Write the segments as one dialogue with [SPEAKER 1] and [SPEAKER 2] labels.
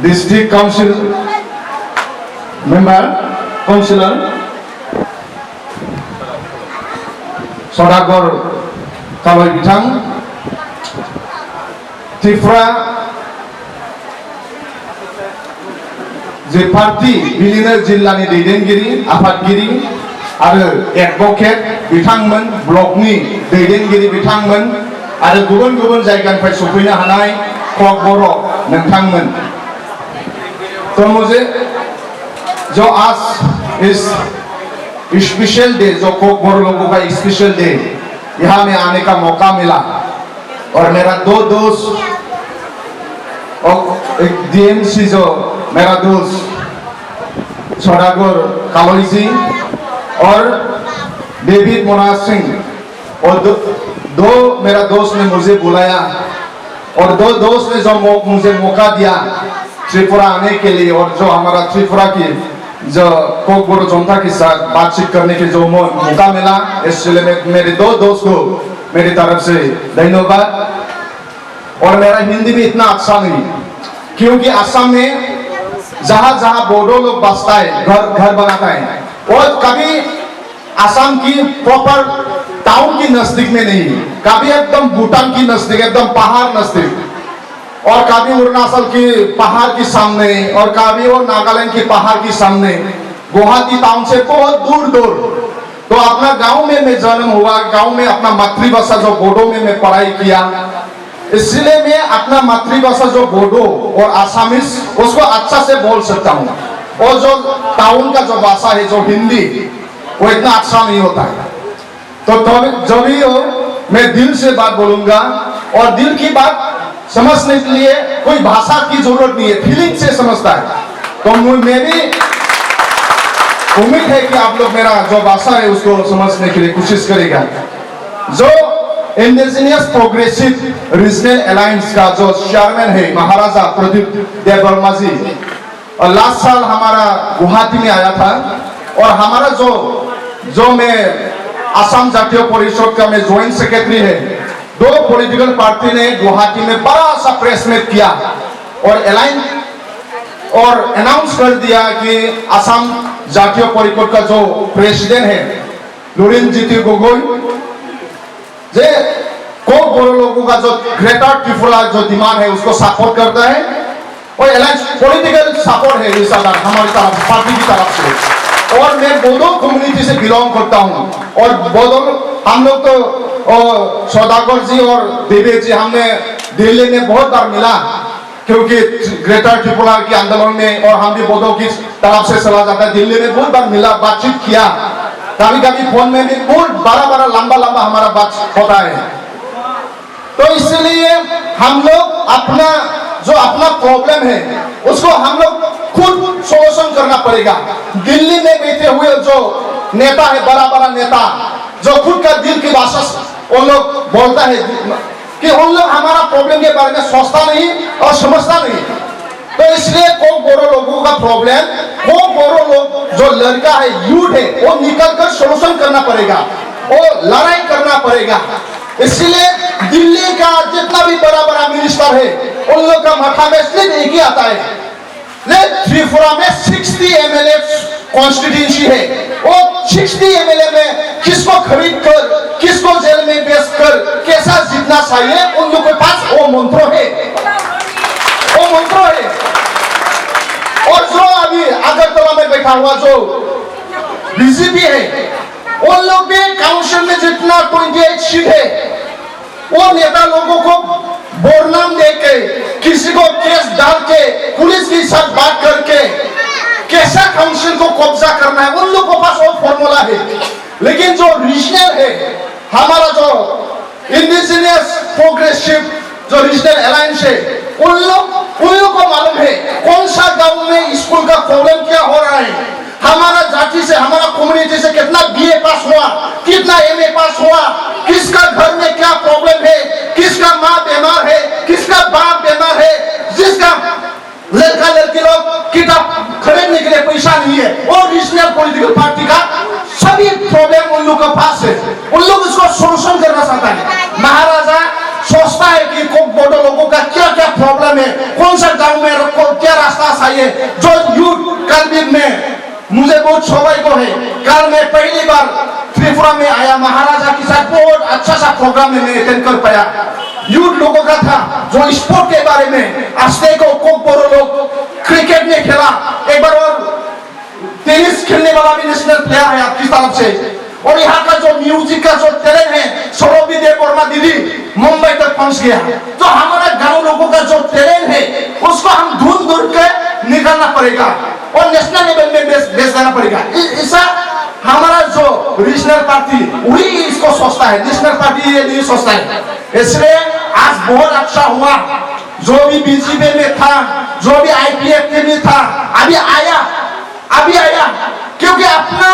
[SPEAKER 1] District Council Member, Councillor Sodagar Kaloi Bitang, Tripura जे party बिलिनार जिल्लानि दैदेनगिरि आफादगिरि आरो एडभोकेट बिथांमोन ब्लकनि दैदेनगिरि बिथांमोन आरो गुबुन गुबुन जायगानिफ्राय सफैनो हानाय कक बर' नोंथांमोन तो मुझे जो आज इस स्पेशल डे जो कक बर' लोगों का स्पेशल डे यहाँ में आने का मौका मिला और मेरा दो दोस्त और एक डीएमसी जो मेरा दोस्त सौदागर कालोई जी और डेविड मोनाज सिंह और दो मेरा दोस्त ने मुझे बुलाया और दो दोस्त ने जो मुझे मौका दिया त्रिपुरा आने के लिए और जो हमारा त्रिपुरा की जो कक बर' जनता के साथ बातचीत करने के जो मौका मिला इसलिए मेरे दो दोस्त को मेरी तरफ से धन्यवाद। और मेरा हिंदी भी इतना अच्छा नहीं क्योंकि असम में जहां जहां बोडो लोग बसता है घर बनाता है और कभी असम की प्रॉपर टाउन की नजदीक में नहीं, कभी एकदम भूटान की नजदीक एकदम पहाड़ नजदीक और कभी अरुणाचल की पहाड़ के सामने और कभी और नागालैंड की पहाड़ के सामने गुवाहाटी टाउन से बहुत दूर दूर। तो अपना गांव में मैं जन्म हुआ, गांव में अपना मातृभाषा जो बोडो में मैं पढ़ाई किया, इसलिए मैं अपना मातृभाषा जो बोडो और आसामीज उसको अच्छा से बोल सकता हूँ और जो टाउन का जो भाषा है जो हिंदी वो इतना अच्छा नहीं होता है। तो जब भी हो मैं दिल से बात बोलूंगा और दिल की बात समझने के लिए कोई भाषा की जरूरत नहीं है, फीलिंग से समझता है। तो मैं भी उम्मीद है कि आप लोग मेरा जो भाषा है उसको समझने के लिए कोशिश करेगा। जो इंडिजिनियस प्रोग्रेसिव रीजनल अलायंस का जो चेयरमैन है महाराजा प्रदीप देववर्मा जी, और लास्ट साल हमारा गुवाहाटी में आया था और हमारा जो मैं असम जातीय परिषद का मैं ज्वाइंट सेक्रेटरी है, दो पॉलिटिकल पार्टी ने गुवाहाटी में बड़ा सा प्रेस मीट किया और अनाउंस कर दिया कि असम जातीय परिषद का जो प्रेसिडेंट है लुरिन जीती गोगोई जे कक बर' लोगों का जो ग्रेटर त्रिपुरा जो डिमांड है उसको सपोर्ट करता है और अलायंस पॉलिटिकल सपोर्ट है इस हमारी तरफ पार्टी की तरफ से। और मैं बोडो कम्युनिटी से बिलोंग करता हूँ और बोडो हम लोग तो सौदागर जी और देवी जी हमने दिल्ली में बहुत बार मिला क्योंकि ग्रेटर त्रिपुरा के आंदोलन में और हम भी बोडो की तरफ से चला जाता है, दिल्ली में बहुत बार मिला बातचीत किया, कभी कभी फोन में भी बहुत बड़ा लंबा हमारा बात होता है। तो इसलिए हम लोग अपना प्रॉब्लम है उसको हम लोग खुद सोल्यूशन करना पड़ेगा। दिल्ली में बैठे हुए जो नेता है बड़ा नेता जो खुद का दिल की भाषा उन लोग बोलता है कि उन लोग हमारा प्रॉब्लम के बारे में सोचता नहीं और समझता नहीं। तो इसलिए कक बर' लोगों का प्रॉब्लम, कक बर' लोग जो लड़का है यूथ है वो निकल कर सोल्यूशन करना पड़ेगा और लड़ाई करना पड़ेगा। इसलिए दिल्ली का जितना भी बड़ा मिनिस्टर है उन लोग का माथा में सिर्फ एक ही आता है, त्रिपुरा में 60 एमएलए कॉन्स्टिट्यूंसी है और 60 एमएलए में किसको खरीद कर किसको जेल में बेच कर कैसा जीतना चाहिए उन लोगों के पास वो मंत्र है। और जो अभी अगरतला में बैठा हुआ जो बीजेपी है उन लोग भी काउंसिल में जितना 28 सीट है वो नेता लोगों को बोरनाम देके किसी को केस डाल के पुलिस के साथ बात करके कैसा काउंसिल को कब्जा करना है उन लोगों के पास वो फॉर्मूला है। लेकिन जो रीजनल है हमारा जो इंडिजिनियस प्रोग्रेसिव जो रीजनल अलायंस है उन लोग को मालूम है कौन सा गांव में स्कूल का प्रॉब्लम क्या हो रहा है, हमारा जाति से हमारा कम्युनिटी से कितना बीए पास हुआ, कितना एमए पास हुआ, किसका घर में क्या प्रॉब्लम है, किसका माँ बीमार है, किसका बाप बीमार है, जिसका लड़का लड़की लोग किताब खरीदने के लिए पैसा नहीं है। और रीजनल पॉलिटिकल पार्टी का सभी प्रॉब्लम उन लोग के पास है, उन लोग इसको सोल्यूशन करना चाहता है। महाराजा सोचता प्रॉब्लम है, कौन सा गांव में रखो, क्या रास्ता चाहिए, जो यूथ कल में मुझे बहुत सौभाग्य है। कल मैं पहली बार त्रिपुरा में आया, महाराजा के साथ बहुत अच्छा सा प्रोग्राम में मैं अटेंड कर पाया। यूथ लोगों का था जो स्पोर्ट के बारे में, आस्ते को कोकबोरो लोग क्रिकेट में खेला, एक बार और टेनिस खेलने वाला भी नेशनल प्लेयर है आपकी तरफ से, और यहाँ का जो म्यूजिक का जो टैलेंट है, सौरभी देववर्मा दीदी मुंबई तक पहुंच गया। तो हमारा गांव लोगों का जो टैलेंट है उसको हम ढूंढ ढूंढ के निकालना पड़ेगा और नेशनल लेवल में बेच देना पड़ेगा। ऐसा हमारा जो रीजनल पार्टी वही इसको सोचता है, नेशनल पार्टी ये नहीं सोचता है। इसलिए आज बहुत अच्छा हुआ, जो भी बीजेपी में था, जो भी आईपीएफ में था, अभी आया, क्योंकि अपना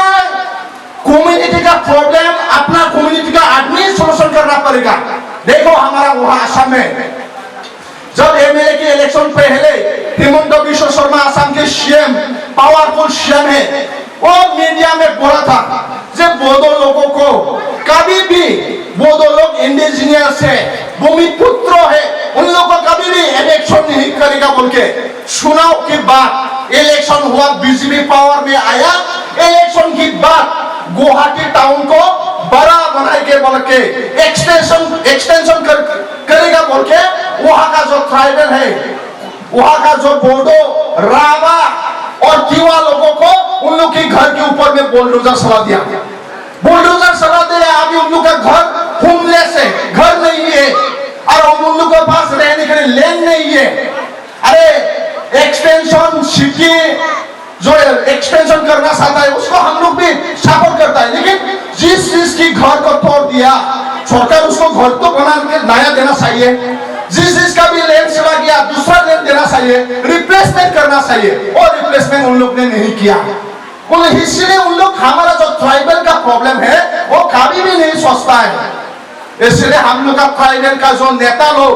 [SPEAKER 1] कम्युनिटी का प्रॉब्लम, अपना कम्युनिटी का आदमी सोल्यूशन करना पड़ेगा। देखो हमारा वहां असम में जब एमएलए की इलेक्शन पहले हिमंत बिश्व शर्मा असम के सीएम, पावरफुल सीएम है, वो मीडिया में बोला था जब बोडो लोगों को कभी भी, बोडो लोग इंडिजिनियस है, भूमिपुत्र है, उन लोगों को कभी भी इलेक्शन नहीं करेगा बोल के। चुनाव के बाद इलेक्शन हुआ, बीजेपी पावर में आया, इलेक्शन के बाद गुवाहाटी टाउन को बड़ा बनाए के बोल के एक्सटेंशन करेगा बोल के, वहां का जो ट्राइबल है, वहां का जो बोडो, रावा और तिवा लोगों को उन लोग के घर के ऊपर में बुलडोजर चला दिया, अभी उन लोग का घर होमलेस है, घर नहीं है, और उन लोग के पास रहने के लिए लैंड नहीं है। अरे एक्सटेंशन सिटी जो एक्सटेंशन करना चाहता है उसको हम लोग भी सपोर्ट करता है, लेकिन जिस चीज की घर को तोड़ दिया सरकार उसको घर तो बना के नया देना चाहिए, जिस चीज का भी लैंड चला गया दूसरा लैंड देना चाहिए, रिप्लेसमेंट करना चाहिए, और रिप्लेसमेंट उन लोग ने नहीं किया। इसलिए उन लोग, हमारा जो ट्राइबल का प्रॉब्लम है वो कभी भी नहीं सोचता है। इसलिए हम लोग का ट्राइबल का जो नेता लोग,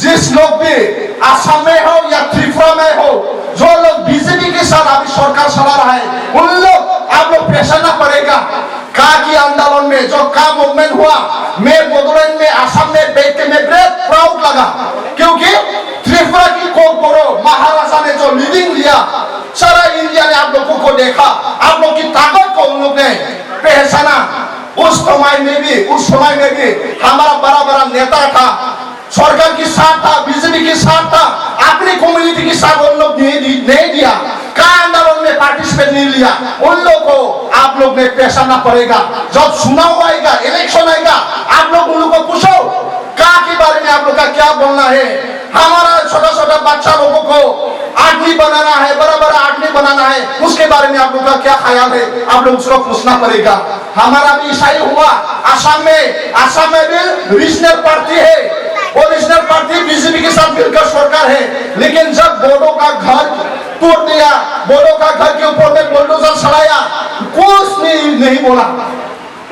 [SPEAKER 1] जिस लोग भी असम में हो या त्रिपुरा में हो, जो लोग बीजेपी के साथ अभी सरकार चला रहा है, उन लोग आप लोग पहचानना पड़ेगा। काकी आंदोलन में जो का मूवमेंट हुआ, मैं बोडोलैंड में असम में बैठ के मैं बहुत प्राउड लगा, क्योंकि त्रिपुरा की कोकबोरो महाराजा ने जो लीडिंग लिया, सारा इंडिया ने आप लोगों को देखा, आप लोग की ताकत को उन लोग ने पहचाना। उस समय में भी हमारा बड़ा बड़ा नेता था, सरकार के साथ था, बीजेपी के साथ था, अपनी कम्युनिटी के साथ उन लोग नहीं दिया, का आंदोलन में पार्टिसिपेट नहीं लिया। उन लोग को आप लोग ने पहचानना पड़ेगा। जब चुनाव आएगा, इलेक्शन आएगा, आप लोग उन लोग को पूछो का के बारे में आप लोग का क्या बोलना है। हमारा छोटा छोटा बच्चा लोगों को आदमी बनाना है, बड़ा बड़ा आदमी बनाना है, उसके बारे में आप लोग का क्या ख्याल है, आप लोग उसको पूछना पड़ेगा। हमारा भी ऐसा ही हुआ असम में भी रीजनल पार्टी है, और रीजनल पार्टी बीजेपी के साथ मिलकर सरकार है, लेकिन जब बोडो का घर तोड़ दिया, बोडो का घर के ऊपर में बुलडोजर चलाया, कुछ नहीं बोला।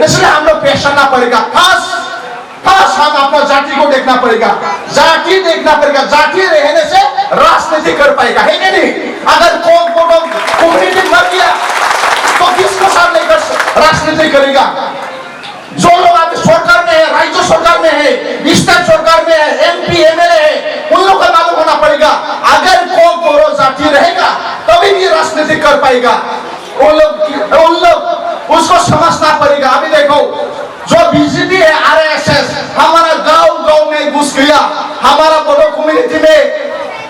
[SPEAKER 1] इसलिए हम लोग पहचानना पड़ेगा, खास हम अपना जाति को देखना पड़ेगा, जाति देखना पड़ेगा। जाति रहने से राजनीति कर पाएगा, है कि नहीं? अगर कम्युनिटी मर गया तो किसको साथ लेकर राजनीति करेगा? जो लोग अभी सरकार में है, राज्य सरकार में है, स्टेट सरकार में है, एमपी एमएलए है, उन लोग का मालूम होना पड़ेगा। अगर कोकबोरो जाति रहेगा तभी भी राजनीति कर पाएगा। उन लोग उसको समझना पड़ेगा। अभी देखो जो बीजेपी है, आरएसएस हमारा गांव में घुस गया, हमारा बोडो कम्युनिटी में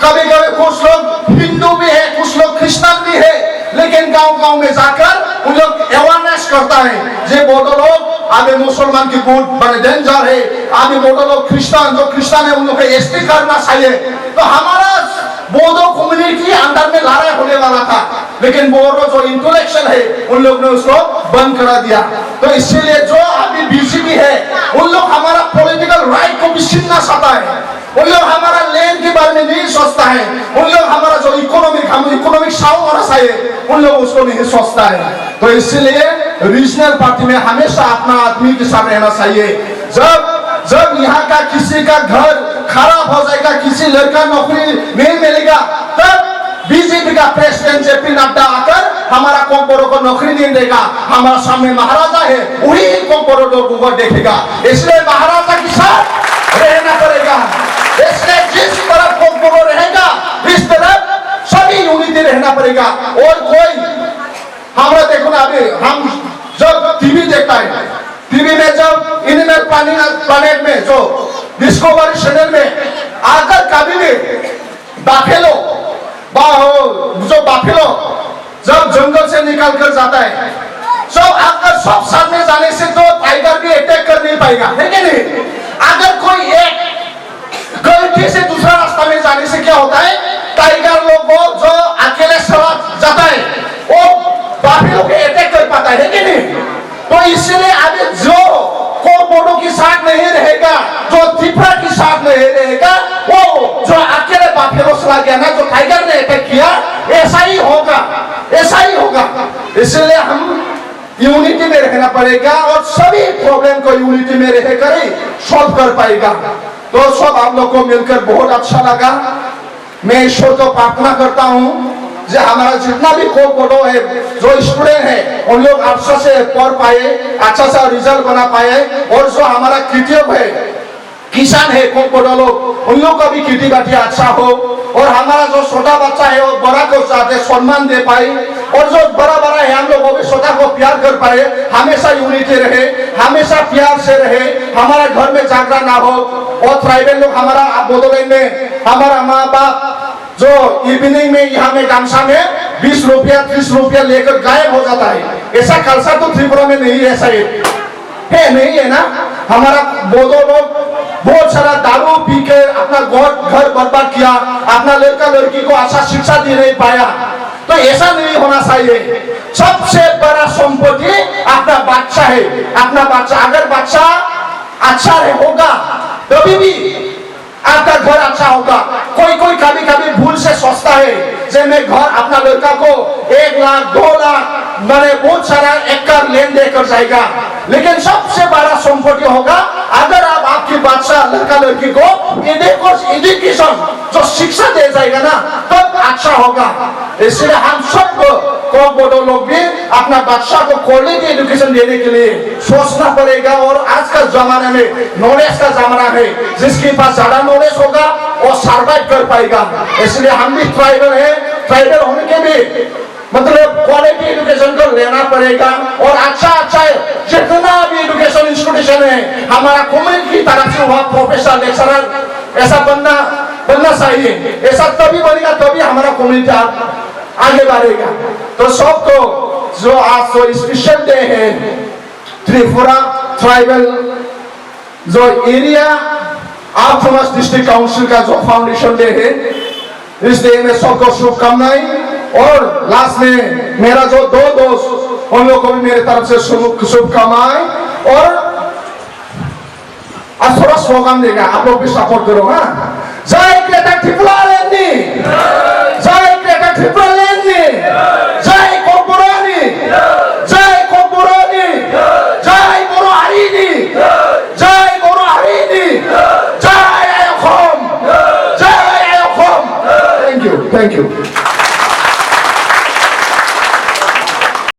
[SPEAKER 1] कभी कुछ लोग हिंदू भी है, कुछ लोग क्रिश्चियन भी है, लेकिन गांव में जाकर उन लोग अवेयरनेस करता है जे बोडो लोग अभी मुसलमान की वोट बड़े डेंजर है, अभी बोडो लोग क्रिश्चियन, जो क्रिश्चियन है उन लोग को एसटी करना चाहिए। तो हमारा बोडो कम्युनिटी अंदर में लड़ाई होने वाला था, लेकिन बोडो जो इंटेलेक्चुअल है उन लोग ने उसको बंद करा दिया। तो इसीलिए जो अभी बीजेपी है उन लोग हमारा पॉलिटिकल राइट को भी छीनना चाहता है, उन लोग हमारा लैंड के बारे में नहीं सोचता है, उन लोग हमारा जो इकोनॉमिक साउंड होना चाहिए उन लोग उसको नहीं सोचता है। तो इसलिए रीजनल पार्टी में हमेशा अपना आदमी के साथ रहना चाहिए। जब यहाँ का किसी का घर खराब हो जाएगा, किसी लड़का नौकरी नहीं मिलेगा, तब बीजेपी का प्रेसिडेंट जेपी नड्डा आकर हमारा कोकबोरो को नौकरी नहीं देगा। हमारा सामने महाराजा है, वही कोकबोरो लोगों को देखेगा। इसलिए महाराजा के साथ रहना पड़ेगा। इसलिए जिस तरफ पड़ेगा। और कोई हमारा देखो ना, अभी हम जब टीवी देखता है, टीवी में जब एनिमल प्लैनेट में जो डिस्कवरी चैनल में अगर कभी भी बाफेलो जो बाफेलो जब जंगल से निकल कर जाता है, जब अगर सब सामने जाने से तो टाइगर भी अटैक कर नहीं पाएगा, है कि नहीं? अगर कोई एक गलती से दूसरा रास्ता में जाने से क्या होता है, टाइगर लोग को जो अकेले चला जाता है वो बाफेलो के अटैक कर पाता है कि नहीं? तो इसलिए अभी जो कोमोडो के साथ नहीं रहेगा, जो त्रिपुरा के साथ नहीं रहेगा, वो जो अकेले बाफेलो चला गया ना, जो टाइगर ने अटैक किया, ऐसा ही होगा, ऐसा ही होगा। इसलिए हम यूनिटी में रहना पड़ेगा और सभी प्रॉब्लम को यूनिटी में रहकर ही सॉल्व कर पाएगा। तो सब आप लोग को मिलकर बहुत अच्छा लगा। मैं ईश्वर को प्रार्थना करता हूँ जो हमारा जितना भी कोमोडो है, जो स्टूडेंट है, उन लोग अच्छा से पढ़ पाए, अच्छा सा रिजल्ट बना पाए, और जो हमारा कृतज्ञ है किसान है कोमोडो लोग, उन लोग का भी खेती बाड़ी अच्छा हो, और हमारा जो छोटा बच्चा है वो बड़ा को साथ सम्मान दे पाए, और जो बड़ा बड़ा है हम लोग वो भी छोटा को प्यार कर पाए, हमेशा यूनिटी रहे, हमेशा प्यार से रहे, हमारा घर में झगड़ा ना हो। और ट्राइबल लोग हमारा बोडोलैंड में हमारा माँ बाप जो इवनिंग में यहाँ में गामसा में 20 रुपया 30 रुपया लेकर गायब हो जाता है, ऐसा कल्चर तो त्रिपुरा में नहीं है, ऐसा है नहीं है ना? हमारा बोडो लोग बहुत सारा दारू पी के अपना घर बर्बाद किया, अपना लड़का लड़की को अच्छा शिक्षा दे नहीं पाया, तो ऐसा नहीं होना चाहिए। सबसे बड़ा संपत्ति अपना बच्चा है, अपना बच्चा। अगर बच्चा अच्छा होगा तभी भी आपका घर अच्छा होगा। कोई कोई कभी कभी भूल से सोचता है कि मैं घर अपना लड़का को 1 लाख 2 लाख मैंने बहुत सारा एकड़ लेन देकर जाएगा, लेकिन सबसे बड़ा संपत्ति होगा अगर आप आपकी बच्चा लड़का लड़की को एजुकेशन जो शिक्षा दे जाएगा ना, तब अच्छा होगा। इसलिए हम सबको कोमोडो लोग भी अपना बच्चा को क्वालिटी एजुकेशन देने के लिए सोचना पड़ेगा। और आज का जमाने में नॉलेज का जमाना है, जिसके पास ज्यादा नॉलेज होगा वो सर्वाइव कर पाएगा। इसलिए हम भी ट्राइबल है, ट्राइबल होने के भी मतलब क्वालिटी एजुकेशन को लेना पड़ेगा। और अच्छा अच्छा जितना भी एजुकेशन इंस्टीट्यूशन है हमारा कम्युनिटी की तरफ से हुआ प्रोफेसर लेक्चरर ऐसा बनना चाहिए। ऐसा तभी बनेगा तभी हमारा कम्युनिटी आगे बढ़ेगा। तो सबको जो आज तो स्पेशल डे है त्रिपुरा ट्राइबल जो एरिया ऑटोनॉमस डिस्ट्रिक्ट काउंसिल का जो फाउंडेशन डे है, इस डे में सबको शुभकामनाएं। और लास्ट में मेरा जो 2 दोस्त उन लोगों को भी मेरे तरफ से शुभकामनाएं। और आज थोड़ा स्लोगन देगा, आप लोग भी सपोर्ट करो। हाँ, जय त्रिपुरा।